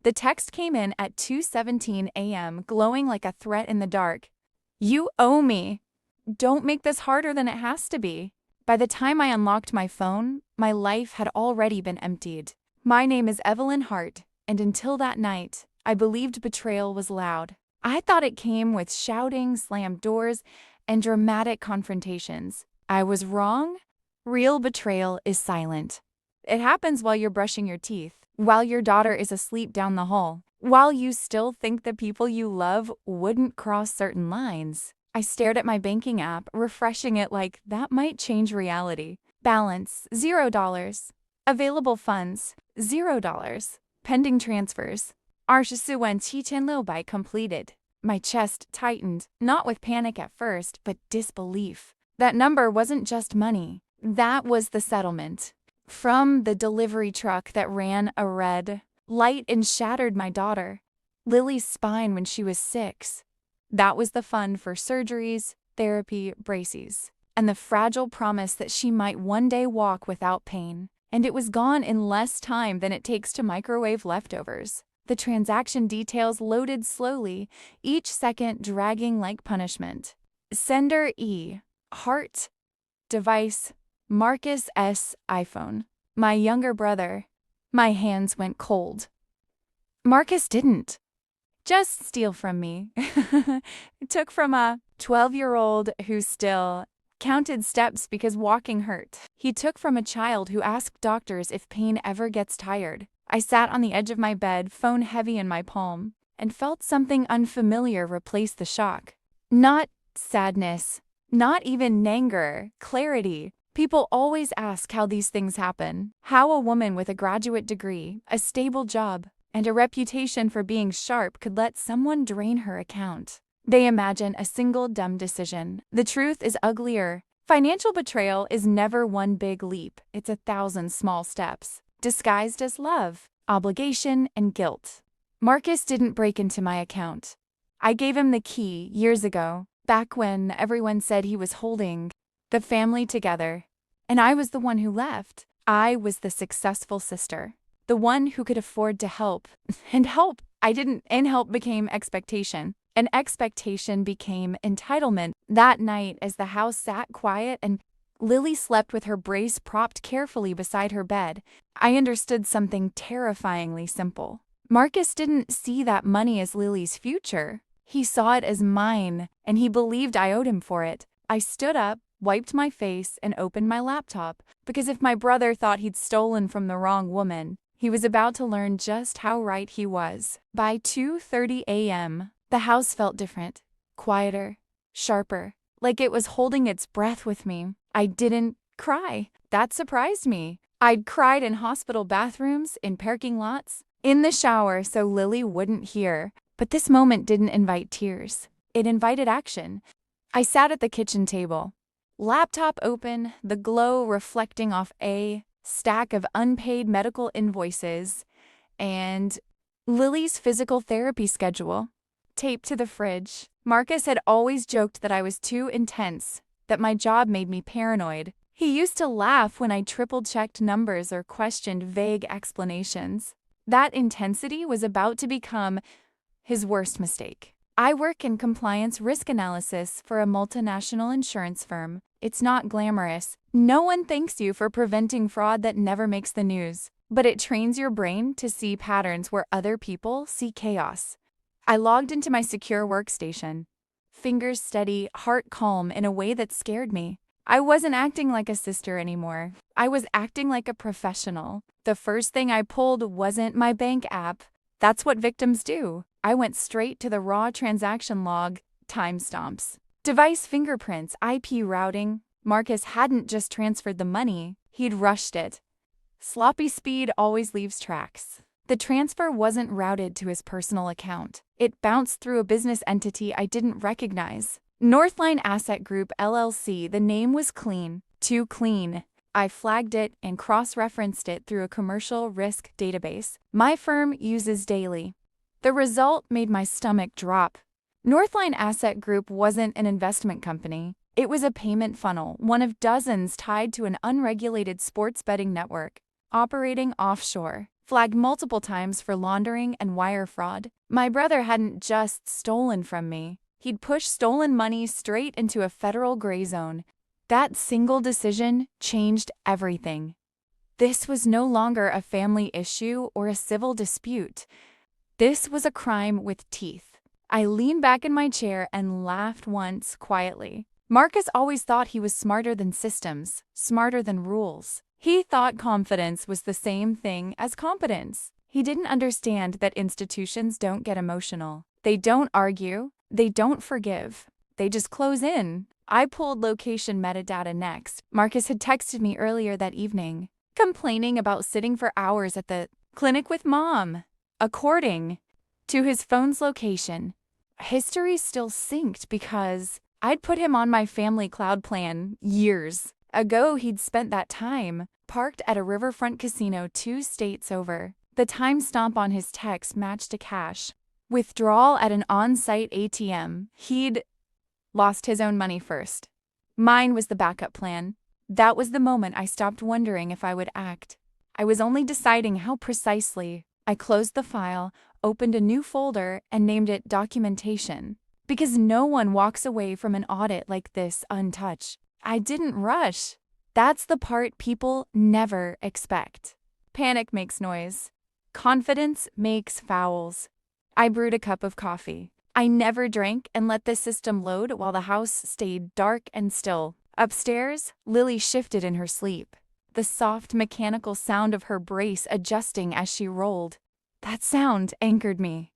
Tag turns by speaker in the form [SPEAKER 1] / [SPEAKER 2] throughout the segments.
[SPEAKER 1] The text came in at 2:17 a.m., glowing like a threat in the dark. "You owe me. Don't make this harder than it has to be." By the time I unlocked my phone, my life had already been emptied. My name is Evelyn Hart, and until that night, I believed betrayal was loud. I thought it came with shouting, slammed doors, and dramatic confrontations. I was wrong. Real betrayal is silent. It happens while you're brushing your teeth, while your daughter is asleep down the hall, while you still think the people you love wouldn't cross certain lines. I stared at my banking app, refreshing it like that might change reality. Balance, $0. Available funds, $0. Pending transfers. 24,700completed. My chest tightened, not with panic at first, but disbelief. That number wasn't just money. That was the settlement. From the delivery truck that ran a red light and shattered my daughter, Lily's spine when she was 6. That was the fund for surgeries, therapy, braces, and the fragile promise that she might one day walk without pain. And it was gone in less time than it takes to microwave leftovers. The transaction details loaded slowly, each second dragging like punishment. Sender E. Hart. Device. Marcus S. iPhone. My younger brother. My hands went cold. Marcus didn't just steal from me. Took from a 12-year-old who still counted steps because walking hurt. He took from a child who asked doctors if pain ever gets tired. I sat on the edge of my bed, phone heavy in my palm, and felt something unfamiliar replace the shock. Not sadness, not even anger, clarity. People always ask how these things happen. How a woman with a graduate degree, a stable job, and a reputation for being sharp could let someone drain her account. They imagine a single dumb decision. The truth is uglier. Financial betrayal is never one big leap. It's 1,000 small steps, disguised as love, obligation, and guilt. Marcus didn't break into my account. I gave him the key years ago, back when everyone said he was holding the family together. And I was the one who left. I was the successful sister, the one who could afford to help. And help became expectation. And expectation became entitlement. That night, as the house sat quiet and Lily slept with her brace propped carefully beside her bed, I understood something terrifyingly simple. Marcus didn't see that money as Lily's future. He saw it as mine, and he believed I owed him for it. I stood up, wiped my face, and opened my laptop, because if my brother thought he'd stolen from the wrong woman, he was about to learn just how right he was. By 2:30 a.m., the house felt different, quieter, sharper, like it was holding its breath with me. I didn't cry. That surprised me. I'd cried in hospital bathrooms, in parking lots, in the shower so Lily wouldn't hear. But this moment didn't invite tears. It invited action. I sat at the kitchen table, laptop open, the glow reflecting off a stack of unpaid medical invoices and Lily's physical therapy schedule taped to the fridge. Marcus had always joked that I was too intense, that my job made me paranoid. He used to laugh when I triple-checked numbers or questioned vague explanations. That intensity was about to become his worst mistake. I work in compliance risk analysis for a multinational insurance firm. It's not glamorous. No one thanks you for preventing fraud that never makes the news. But it trains your brain to see patterns where other people see chaos. I logged into my secure workstation, fingers steady, heart calm in a way that scared me. I wasn't acting like a sister anymore. I was acting like a professional. The first thing I pulled wasn't my bank app. That's what victims do. I went straight to the raw transaction log, timestamps, device fingerprints, IP routing. Marcus hadn't just transferred the money, he'd rushed it. Sloppy speed always leaves tracks. The transfer wasn't routed to his personal account. It bounced through a business entity I didn't recognize. Northline Asset Group LLC. The name was clean. Too clean. I flagged it and cross-referenced it through a commercial risk database my firm uses daily. The result made my stomach drop. Northline Asset Group wasn't an investment company. It was a payment funnel, one of dozens tied to an unregulated sports betting network, operating offshore. flagged multiple times for laundering and wire fraud. My brother hadn't just stolen from me. He'd pushed stolen money straight into a federal gray zone. That single decision changed everything. This was no longer a family issue or a civil dispute. This was a crime with teeth. I leaned back in my chair and laughed once quietly. Marcus always thought he was smarter than systems, smarter than rules. He thought confidence was the same thing as competence. He didn't understand that institutions don't get emotional. They don't argue. They don't forgive. They just close in. I pulled location metadata next. Marcus had texted me earlier that evening, complaining about sitting for hours at the clinic with mom. According to his phone's location, history still synced because I'd put him on my family cloud plan years ago. He'd spent that time parked at a riverfront casino 2 states over. The timestamp on his text matched a cash withdrawal at an on-site ATM. He'd lost his own money first. Mine was the backup plan. That was the moment I stopped wondering if I would act. I was only deciding how precisely. I closed the file, opened a new folder, and named it Documentation. Because no one walks away from an audit like this untouched. I didn't rush. That's the part people never expect. Panic makes noise. Confidence makes fouls. I brewed a cup of coffee. I never drank and let the system load while the house stayed dark and still. Upstairs, Lily shifted in her sleep. The soft mechanical sound of her brace adjusting as she rolled. That sound anchored me.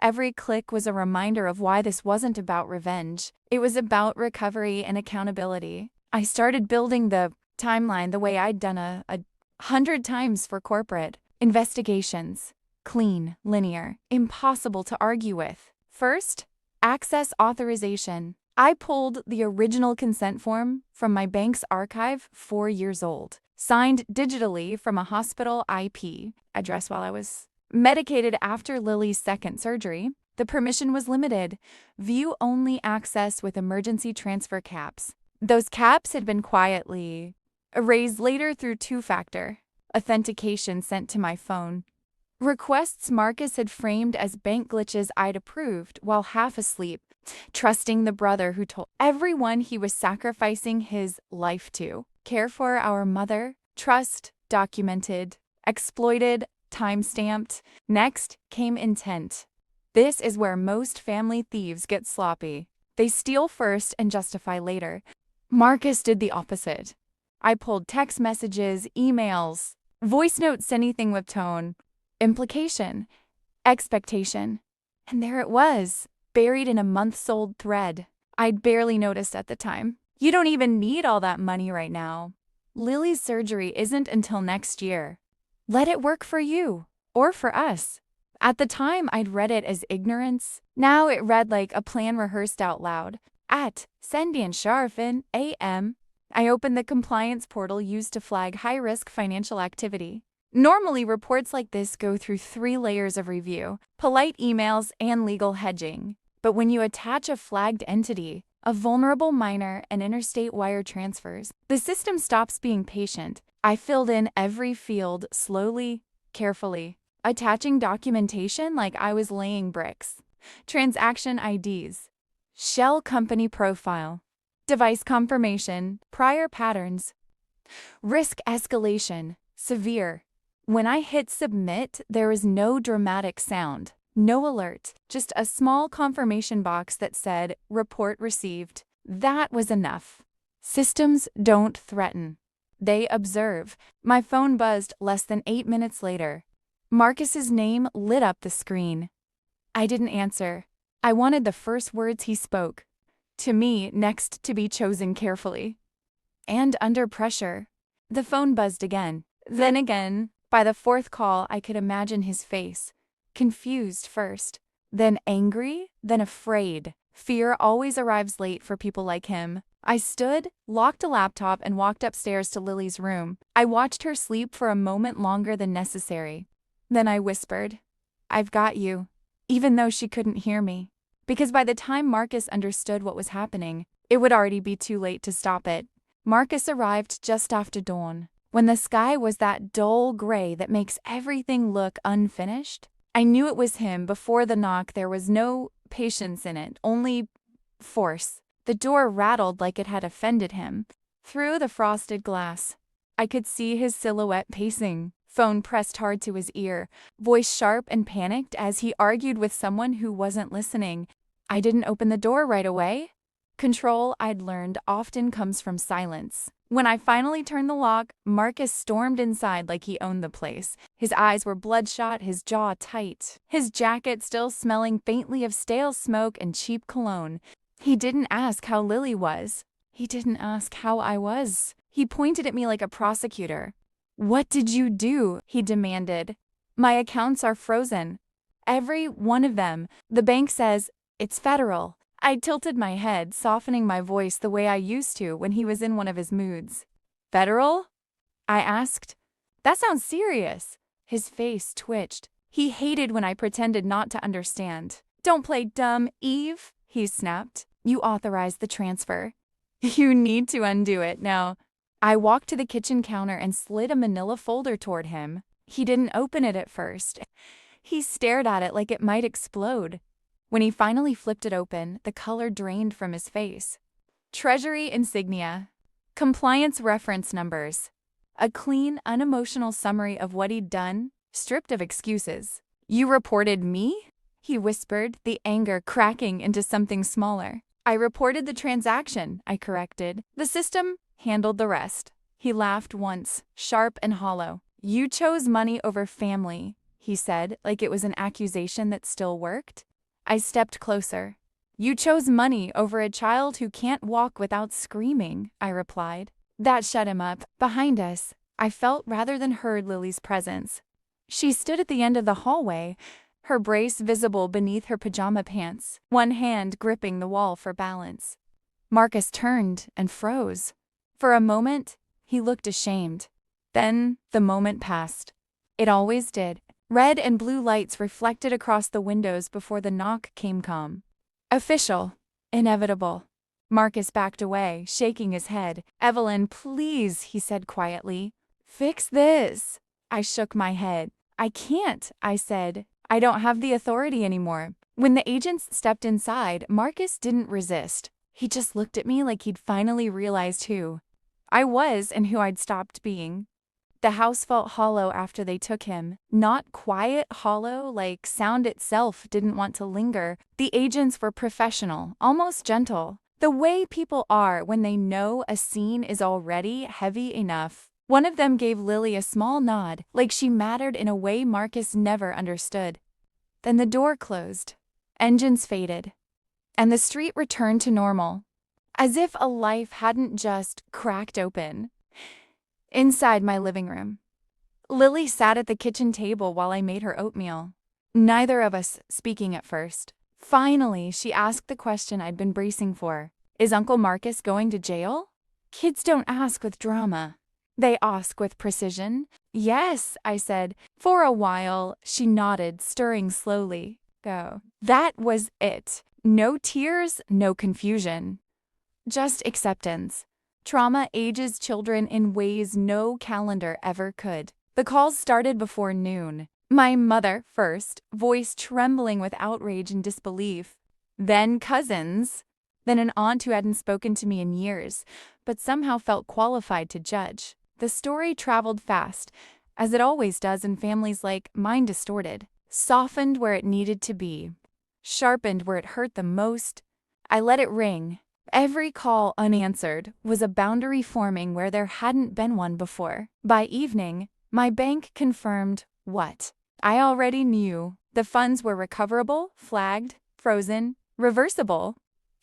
[SPEAKER 1] Every click was a reminder of why this wasn't about revenge. It was about recovery and accountability. I started building the timeline the way I'd done a 100 times for corporate investigations. Clean, linear, impossible to argue with. First, access authorization. I pulled the original consent form from my bank's archive 4 years old, signed digitally from a hospital IP address while I was medicated after Lily's second surgery. The permission was limited, view-only access with emergency transfer caps. Those caps had been quietly erased later through two-factor authentication sent to my phone. Requests Marcus had framed as bank glitches I'd approved while half asleep, trusting the brother who told everyone he was sacrificing his life to. Care for our mother, trust, documented, exploited, time-stamped. Next came intent. This is where most family thieves get sloppy. They steal first and justify later. Marcus did the opposite. I pulled text messages, emails, voice notes, anything with tone, implication, expectation. And there it was, buried in a months-old thread. I'd barely noticed at the time. You don't even need all that money right now. Lily's surgery isn't until next year. Let it work for you, or for us. At the time, I'd read it as ignorance. Now it read like a plan rehearsed out loud. At Sandy and Sharfin, AM. I opened the compliance portal used to flag high-risk financial activity. Normally, reports like this go through 3 layers of review, polite emails, and legal hedging. But when you attach a flagged entity, a vulnerable minor, and interstate wire transfers, the system stops being patient. I filled in every field slowly, carefully, attaching documentation like I was laying bricks. Transaction IDs, shell company profile, device confirmation, prior patterns, risk escalation, severe. When I hit submit, there was no dramatic sound, no alert, just a small confirmation box that said, report received. That was enough. Systems don't threaten. They observe. My phone buzzed less than 8 minutes later. Marcus's name lit up the screen. I didn't answer. I wanted the first words he spoke. To me, next to be chosen carefully. And under pressure. The phone buzzed again. Then again. By the 4th call, I could imagine his face. Confused first, then angry, then afraid. Fear always arrives late for people like him. I stood, locked a laptop, and walked upstairs to Lily's room. I watched her sleep for a moment longer than necessary. Then I whispered, "I've got you," even though she couldn't hear me. Because by the time Marcus understood what was happening, it would already be too late to stop it. Marcus arrived just after dawn. when the sky was that dull gray that makes everything look unfinished. I knew it was him before the knock. There was no patience in it, only force. The door rattled like it had offended him. Through the frosted glass, I could see his silhouette pacing, phone pressed hard to his ear, voice sharp and panicked as he argued with someone who wasn't listening. I didn't open the door right away. Control, I'd learned, often comes from silence. When I finally turned the lock, Marcus stormed inside like he owned the place. His eyes were bloodshot, his jaw tight, his jacket still smelling faintly of stale smoke and cheap cologne. He didn't ask how Lily was. He didn't ask how I was. He pointed at me like a prosecutor. "What did you do?" he demanded. "My accounts are frozen. Every one of them. The bank says it's federal." I tilted my head, softening my voice the way I used to when he was in one of his moods. "Federal?" I asked. "That sounds serious." His face twitched. He hated when I pretended not to understand. "Don't play dumb, Eve," he snapped. "You authorized the transfer. You need to undo it now." I walked to the kitchen counter and slid a manila folder toward him. He didn't open it at first. He stared at it like it might explode. When he finally flipped it open, the color drained from his face. Treasury insignia. Compliance reference numbers. A clean, unemotional summary of what he'd done, stripped of excuses. "You reported me?" he whispered, the anger cracking into something smaller. "I reported the transaction," I corrected. "The system handled the rest." He laughed once, sharp and hollow. "You chose money over family," he said, like it was an accusation that still worked. I stepped closer. "You chose money over a child who can't walk without screaming," I replied. That shut him up. Behind us, I felt rather than heard Lily's presence. She stood at the end of the hallway, her brace visible beneath her pajama pants, one hand gripping the wall for balance. Marcus turned and froze. For a moment, he looked ashamed. Then the moment passed. It always did. Red and blue lights reflected across the windows before the knock came calm. Official. Inevitable. Marcus backed away, shaking his head. "Evelyn, please," he said quietly. "Fix this." I shook my head. "I can't," I said. "I don't have the authority anymore." When the agents stepped inside, Marcus didn't resist. He just looked at me like he'd finally realized who I was and who I'd stopped being. The house felt hollow after they took him. Not quiet hollow, like sound itself didn't want to linger. The agents were professional, almost gentle. The way people are when they know a scene is already heavy enough. One of them gave Lily a small nod, like she mattered in a way Marcus never understood. Then the door closed. Engines faded. And the street returned to normal. As if a life hadn't just cracked open. Inside my living room, Lily sat at the kitchen table while I made her oatmeal. Neither of us speaking at first. Finally, she asked the question I'd been bracing for. "Is Uncle Marcus going to jail?" Kids don't ask with drama. They ask with precision. "Yes," I said. "For a while," she nodded, stirring slowly. Go. That was it. No tears, no confusion. Just acceptance. Trauma ages children in ways no calendar ever could. The calls started before noon. My mother first, voice trembling with outrage and disbelief. Then cousins. Then an aunt who hadn't spoken to me in years, but somehow felt qualified to judge. The story traveled fast, as it always does in families like mine distorted. Softened where it needed to be. Sharpened where it hurt the most. I let it ring. Every call unanswered was a boundary forming where there hadn't been one before. By evening, my bank confirmed what I already knew. The funds were recoverable, flagged, frozen, reversible.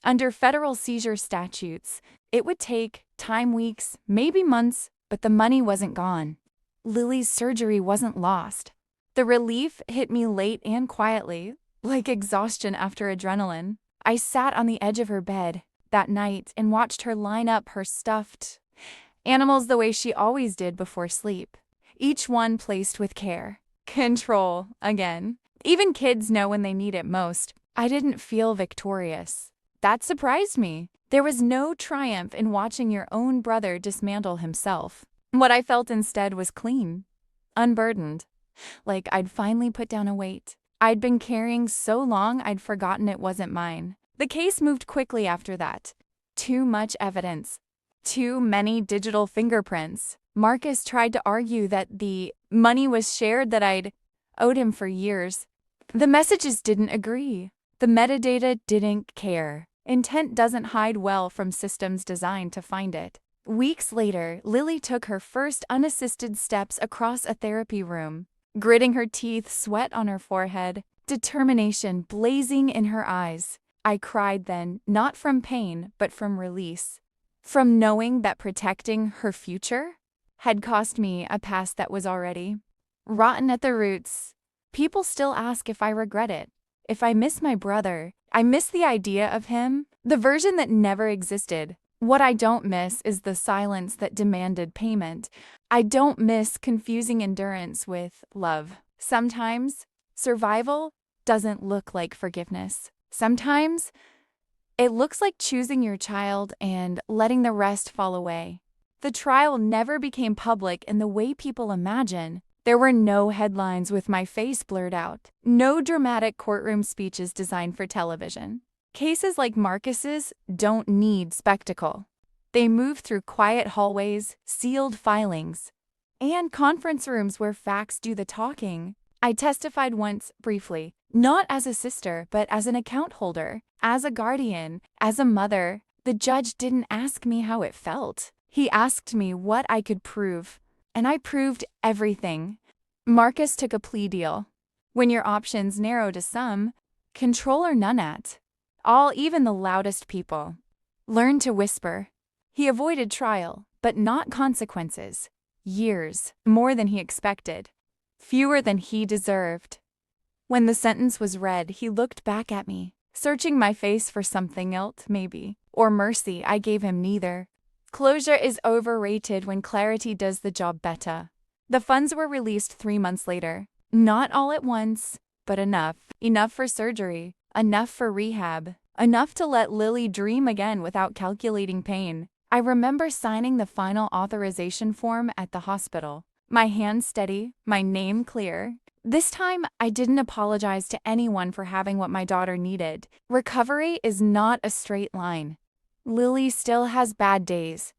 [SPEAKER 1] Under federal seizure statutes, it would take time, weeks, maybe months, but the money wasn't gone. Lily's surgery wasn't lost. The relief hit me late and quietly, like exhaustion after adrenaline. I sat on the edge of her bed that night and watched her line up her stuffed animals the way she always did before sleep, each one placed with care. Control, again. Even kids know when they need it most. I didn't feel victorious. That surprised me. There was no triumph in watching your own brother dismantle himself. What I felt instead was clean, unburdened, like I'd finally put down a weight I'd been carrying so long I'd forgotten it wasn't mine. The case moved quickly after that. Too much evidence. Too many digital fingerprints. Marcus tried to argue that the money was shared that I'd owed him for years. The messages didn't agree. The metadata didn't care. Intent doesn't hide well from systems designed to find it. Weeks later, Lily took her first unassisted steps across a therapy room. Gritting her teeth, sweat on her forehead, determination blazing in her eyes. I cried then, not from pain, but from release. From knowing that protecting her future had cost me a past that was already rotten at the roots. People still ask if I regret it, if I miss my brother. I miss the idea of him, the version that never existed. What I don't miss is the silence that demanded payment. I don't miss confusing endurance with love. Sometimes, survival doesn't look like forgiveness. Sometimes, it looks like choosing your child and letting the rest fall away. The trial never became public in the way people imagine. There were no headlines with my face blurred out, no dramatic courtroom speeches designed for television. Cases like Marcus's don't need spectacle. They move through quiet hallways, sealed filings, and conference rooms where facts do the talking. I testified once, briefly, not as a sister, but as an account holder, as a guardian, as a mother. The judge didn't ask me how it felt. He asked me what I could prove, and I proved everything. Marcus took a plea deal. When your options narrow to some, control or none at all, even the loudest people learn to whisper. He avoided trial, but not consequences. Years, more than he expected, fewer than he deserved. When the sentence was read, he looked back at me, searching my face for something else, maybe, or mercy. I gave him neither. Closure is overrated when clarity does the job better. The funds were released 3 months later. Not all at once, but enough. Enough for surgery. Enough for rehab. Enough to let Lily dream again without calculating pain. I remember signing the final authorization form at the hospital. My hand steady, my name clear. This time, I didn't apologize to anyone for having what my daughter needed. Recovery is not a straight line. Lily still has bad days.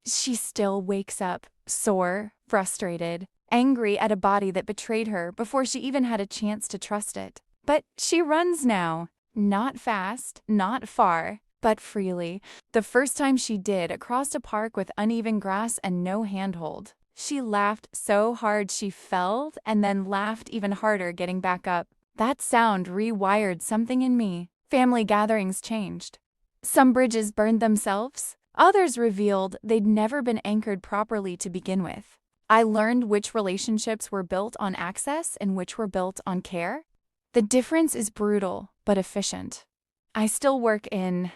[SPEAKER 1] She still wakes up, sore, frustrated, angry at a body that betrayed her before she even had a chance to trust it. But she runs now. Not fast, not far, but freely. The first time she did, across a park with uneven grass and no handhold. She laughed so hard she fell and then laughed even harder getting back up. That sound rewired something in me. Family gatherings changed. Some bridges burned themselves. Others revealed they'd never been anchored properly to begin with. I learned which relationships were built on access and which were built on care. The difference is brutal, but efficient. I still work in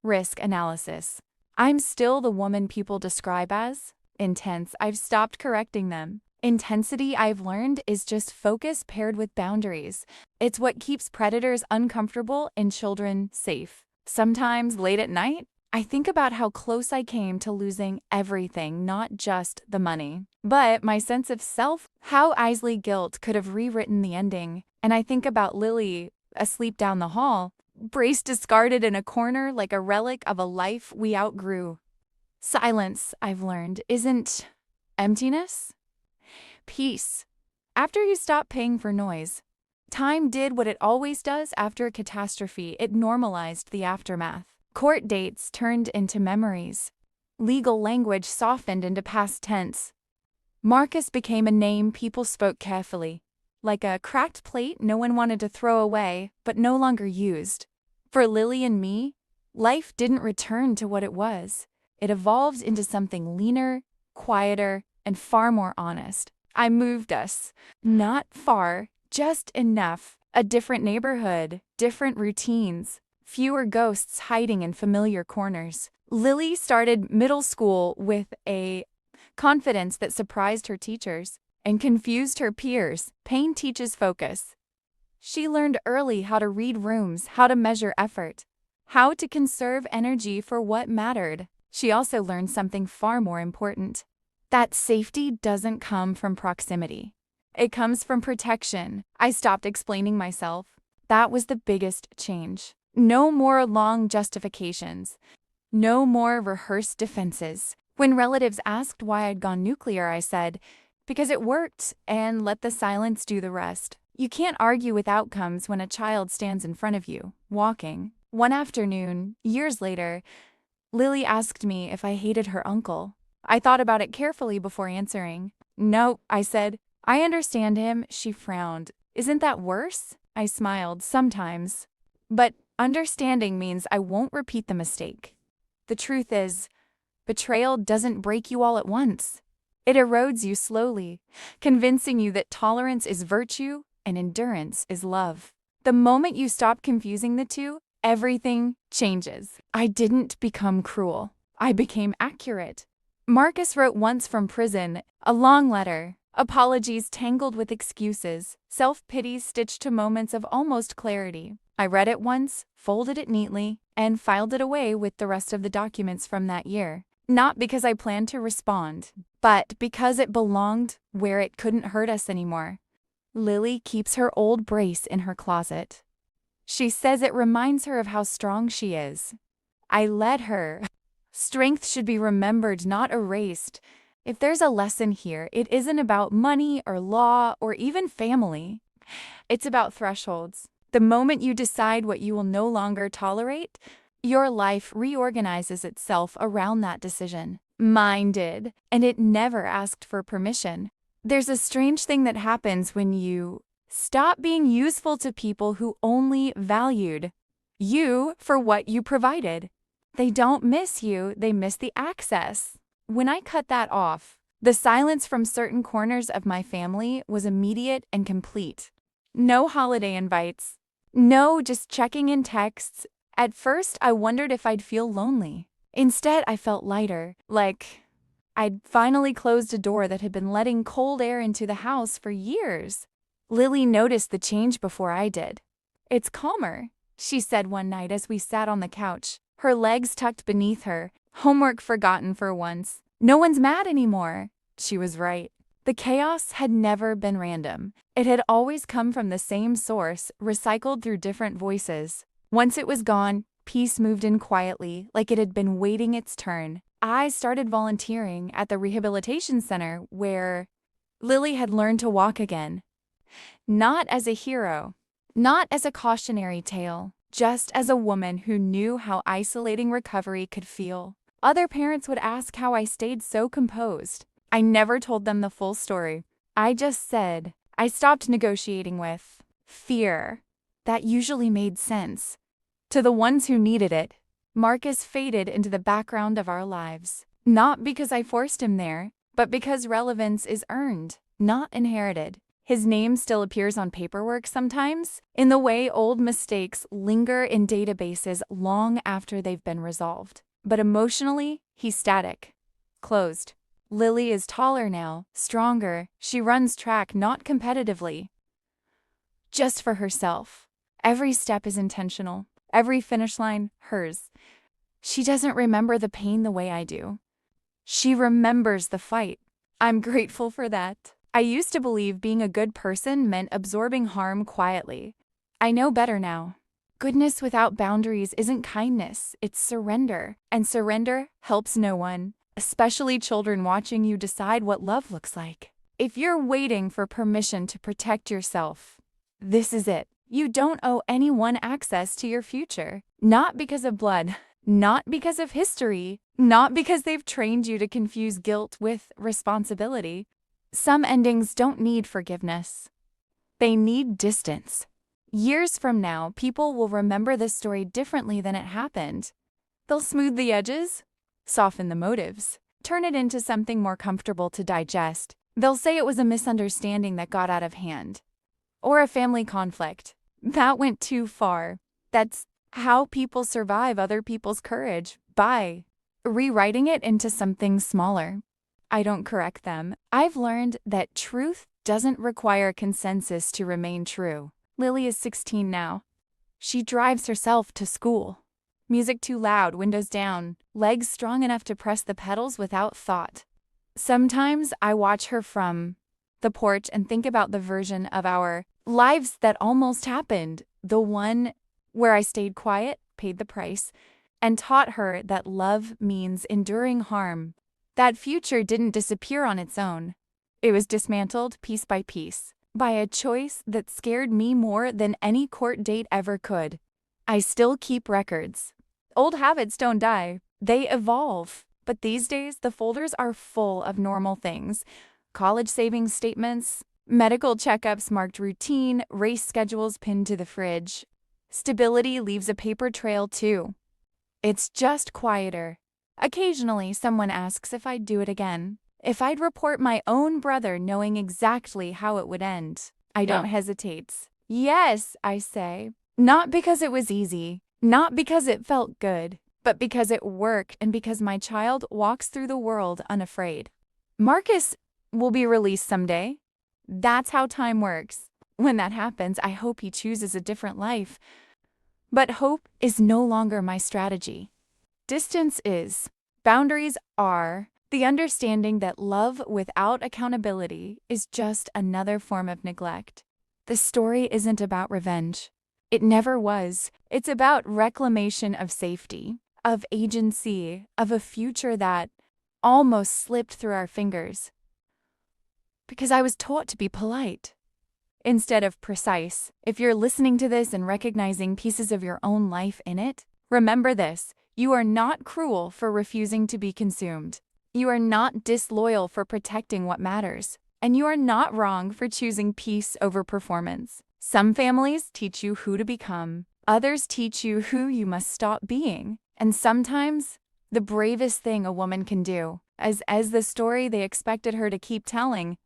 [SPEAKER 1] risk analysis. I'm still the woman people describe as intense. I've stopped correcting them. Intensity, I've learned, is just focus paired with boundaries. It's what keeps predators uncomfortable and children safe. Sometimes, late at night, I think about how close I came to losing everything, not just the money, but my sense of self, how Isley guilt could have rewritten the ending. And I think about Lily, asleep down the hall, brace discarded in a corner like a relic of a life we outgrew. Silence, I've learned, isn't emptiness. Peace. After you stop paying for noise. Time did what it always does after a catastrophe. It normalized the aftermath. Court dates turned into memories. Legal language softened into past tense. Marcus became a name people spoke carefully, like a cracked plate no one wanted to throw away, but no longer used. For Lily and me, life didn't return to what it was. It evolved into something leaner, quieter, and far more honest. I moved us. Not far, just enough. A different neighborhood, different routines. Fewer ghosts hiding in familiar corners. Lily started middle school with a confidence that surprised her teachers and confused her peers. Pain teaches focus. She learned early how to read rooms, how to measure effort, how to conserve energy for what mattered. She also learned something far more important. That safety doesn't come from proximity. It comes from protection. I stopped explaining myself. That was the biggest change. No more long justifications. No more rehearsed defenses. When relatives asked why I'd gone nuclear, I said, because it worked, and let the silence do the rest. You can't argue with outcomes when a child stands in front of you, walking. One afternoon, years later, Lily asked me if I hated her uncle. I thought about it carefully before answering. No, I said. I understand him, she frowned. Isn't that worse? I smiled, sometimes. But understanding means I won't repeat the mistake. The truth is, betrayal doesn't break you all at once. It erodes you slowly, convincing you that tolerance is virtue and endurance is love. The moment you stop confusing the two, everything changes. I didn't become cruel. I became accurate. Marcus wrote once from prison, a long letter, apologies tangled with excuses, self-pity stitched to moments of almost clarity. I read it once, folded it neatly, and filed it away with the rest of the documents from that year. Not because I planned to respond, but because it belonged where it couldn't hurt us anymore. Lily keeps her old brace in her closet. She says it reminds her of how strong she is. I let her. Strength should be remembered, not erased. If there's a lesson here, it isn't about money or law or even family. It's about thresholds. The moment you decide what you will no longer tolerate, your life reorganizes itself around that decision. Mine did, and it never asked for permission. There's a strange thing that happens when you stop being useful to people who only valued you for what you provided. They don't miss you, they miss the access. When I cut that off, the silence from certain corners of my family was immediate and complete. No holiday invites. No just checking in texts. At first, I wondered if I'd feel lonely. Instead, I felt lighter, like I'd finally closed a door that had been letting cold air into the house for years. Lily noticed the change before I did. It's calmer, she said one night as we sat on the couch, her legs tucked beneath her, homework forgotten for once. No one's mad anymore. She was right. The chaos had never been random. It had always come from the same source, recycled through different voices. Once it was gone, peace moved in quietly, like it had been waiting its turn. I started volunteering at the rehabilitation center where Lily had learned to walk again. Not as a hero, not as a cautionary tale, just as a woman who knew how isolating recovery could feel. Other parents would ask how I stayed so composed. I never told them the full story. I just said, I stopped negotiating with fear. That usually made sense. To the ones who needed it, Marcus faded into the background of our lives. Not because I forced him there, but because relevance is earned, not inherited. His name still appears on paperwork sometimes, in the way old mistakes linger in databases long after they've been resolved. But emotionally, he's static. Closed. Lily is taller now, stronger. She runs track not competitively, just for herself. Every step is intentional. Every finish line, hers. She doesn't remember the pain the way I do. She remembers the fight. I'm grateful for that. I used to believe being a good person meant absorbing harm quietly. I know better now. Goodness without boundaries isn't kindness, it's surrender. And surrender helps no one, especially children watching you decide what love looks like. If you're waiting for permission to protect yourself, this is it. You don't owe anyone access to your future. Not because of blood, not because of history, not because they've trained you to confuse guilt with responsibility. Some endings don't need forgiveness. They need distance. Years from now, people will remember this story differently than it happened. They'll smooth the edges, soften the motives, turn it into something more comfortable to digest. They'll say it was a misunderstanding that got out of hand, or a family conflict. That went too far. That's how people survive other people's courage, by rewriting it into something smaller. I don't correct them. I've learned that truth doesn't require consensus to remain true. Lily is 16 now. She drives herself to school. Music too loud, windows down, legs strong enough to press the pedals without thought. Sometimes I watch her from the porch and think about the version of our lives that almost happened, the one where I stayed quiet, paid the price, and taught her that love means enduring harm. That future didn't disappear on its own. It was dismantled piece by piece by a choice that scared me more than any court date ever could. I still keep records. Old habits don't die, they evolve. But these days, the folders are full of normal things: college savings statements, medical checkups marked routine, race schedules pinned to the fridge. Stability leaves a paper trail too. It's just quieter. Occasionally, someone asks if I'd do it again, if I'd report my own brother knowing exactly how it would end. I don't hesitate. Yes, I say. Not because it was easy, not because it felt good, but because it worked and because my child walks through the world unafraid. Marcus will be released someday. That's how time works. When that happens, I hope he chooses a different life. But hope is no longer my strategy. Distance is. Boundaries are. The understanding that love without accountability is just another form of neglect. The story isn't about revenge. It never was. It's about reclamation of safety, of agency, of a future that almost slipped through our fingers. Because I was taught to be polite instead of precise. If you're listening to this and recognizing pieces of your own life in it, remember this: you are not cruel for refusing to be consumed. You are not disloyal for protecting what matters. And you are not wrong for choosing peace over performance. Some families teach you who to become. Others teach you who you must stop being. And sometimes, the bravest thing a woman can do, as the story they expected her to keep telling,